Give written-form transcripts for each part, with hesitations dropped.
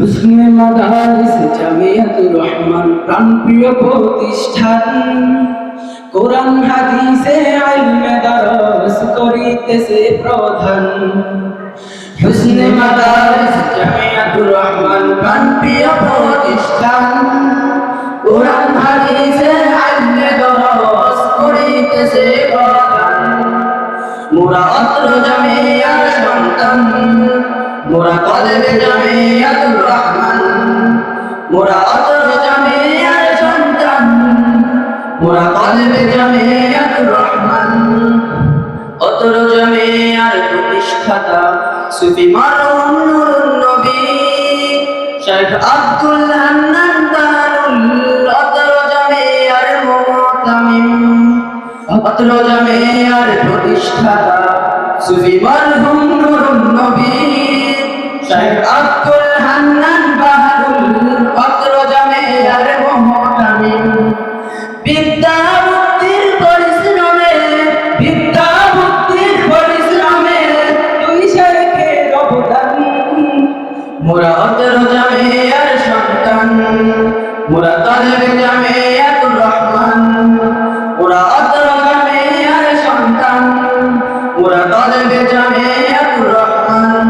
হুসনে মাদারিস জামিয়াতুর রহমান প্রাণপ্রিয় প্রতিষ্ঠান, কোরআন হাদিসে ইলমে দরস করিতেছে প্রধান। হুসনে মাদারিস জামিয়াতুর রহমান প্রাণপ্রিয় প্রতিষ্ঠান, কোরআন হাদিসে ইলমে দরস করিতেছে প্রধান। মোরা অত্র জামিয়ার সন্তান, মোরা কলবে জামিয়াতুর রহমান, মোরা অত্র জামিয়ার সন্তান, মোরা কলবে জামিয়াতুর রহমান। অত্র জামিয়ার প্রতিষ্ঠাতা সুফি মরহুম নূরুন নবী শেখ আব্দুল হান্নান বাহারুল, অত্র জামিয়ার মুতামিম। অত্র জামিয়ার প্রতিষ্ঠাতা সুফি মরহুম নূরুন নবী শেখ আব্দুল হান্নান বাহারুল, অত্র জামিয়ার মুতামিম। বিদ্যা বুদ্ধির পরিশ্রমে, বিদ্যা বুদ্ধির পরিশ্রমে দুই শেখের অবদান। মোরা অত্র জামিয়ার সন্তান, মোরা তালেবে জামিয়াতুর রহমান, মোরা অত্র জামিয়ার সন্তান, মোরা তালেবে জামিয়াতুর রহমান।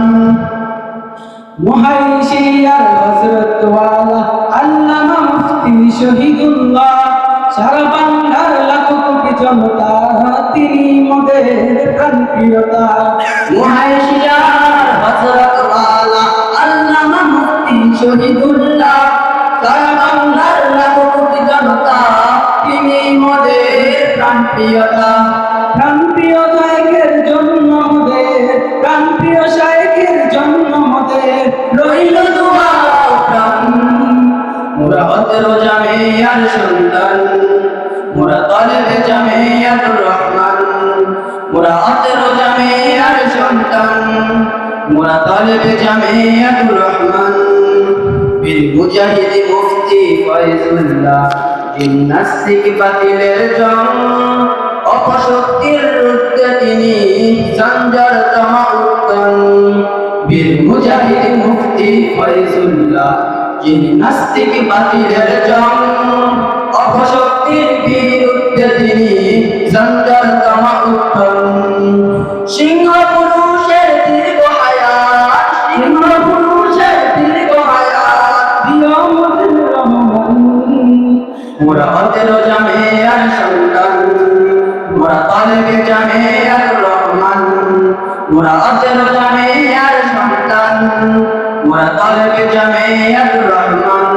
মুহাইশিয়ার হযরত ওয়ালা আল্লামা মুফতি শহীদুল্লাহ, সারা বাংলার লাখো কোটি জনতা তিনি মোদের প্রাণপ্রিয়তা। মুহাইশিয়ার হযরত ওয়ালা আল্লামা মুফতি শহীদুল্লাহ, সারা বাংলার লাখো কোটি জনতা তিনি মোদের প্রাণপ্রিয়তা। প্রাণপ্রিয় শাইখের জন্য মোদের, প্রাণপ্রিয় শাইখের জন্য মোদের রইল দোয়া ও প্রাণ। মোরা অত্র জামিয়ার সন্তান, মোরা তালেবে জামিয়াতুর রহমান, মোরা অত্র জামিয়ার সন্তান, মোরা তালেবে জামিয়াতুর রহমান। বীর মুজাহিদ মুফতি ফয়জুল্লাহ, জিমনাস্টিক বাতিলের জং, অপশক্তির রুদ্ধে তিনি সঞ্জার তমা উত্তন। বীর মুজাহিদ মুফতি ফয়জুল্লাহ, জিমনাস্টিক বাতিলের জং, অপশক্তির বিরুদ্ধে তিনি সঞ্জার তমা উত্তন। সিংহ পুরুষের দীর্ঘ হায়াত, সিংহ পুরুষের দীর্ঘ হায়াত দিও মোদের রহমান। মোরা অত্র জামিয়ার সন্তান, মোরা তালেবে জামিয়াতুর রহমান, মোরা অত্র জামিয়ার সন্তান, মোরা তালেবে জামিয়াতুর রহমান।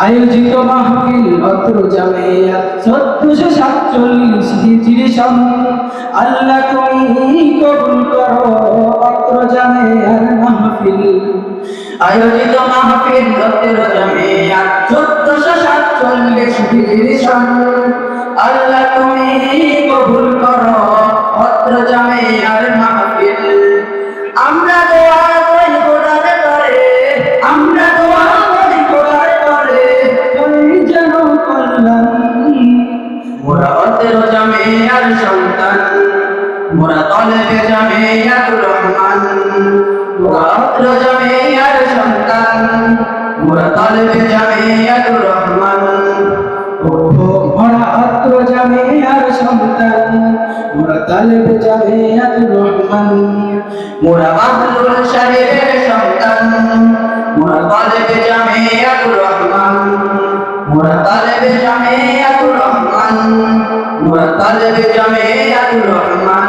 আয়োজিত মাহফিল অত্র জামিয়া 1447 হিজরি সন, আল্লাহ তুমি কবুল করো অত্র জামিয়ার মাহফিল। আয়োজিত মাহফিল অত্র জামিয়া 1447 হিজরি সন, আল্লাহ তুমি কবুল করো অত্র জামিয়ার মাহফিল। আমরা দোয়া করি খোদার করে, আমরা দোয়া করি খোদার করে তুমি যেন কল্যাণ। মোরা অত্র জামিয়ার সন্তান, মোরা তালেবে জামিয়াতুর রহমান, মোরা অত্র জামিয়ার সন্তান, মোরা তালেবে জামিয়াতুর রহমান। মোরা অত্র জামিয়ার সন্তান, মোরা তালেবে জামিয়াতুর রহমান। মোরা আব্দুল শাহিদের সন্তান, মোরা তালেবে জামিয়াতুর রহমান, মোরা তালেবে জামিয়াতুর রহমান, মোরা তালেবে জামিয়াতুর রহমান।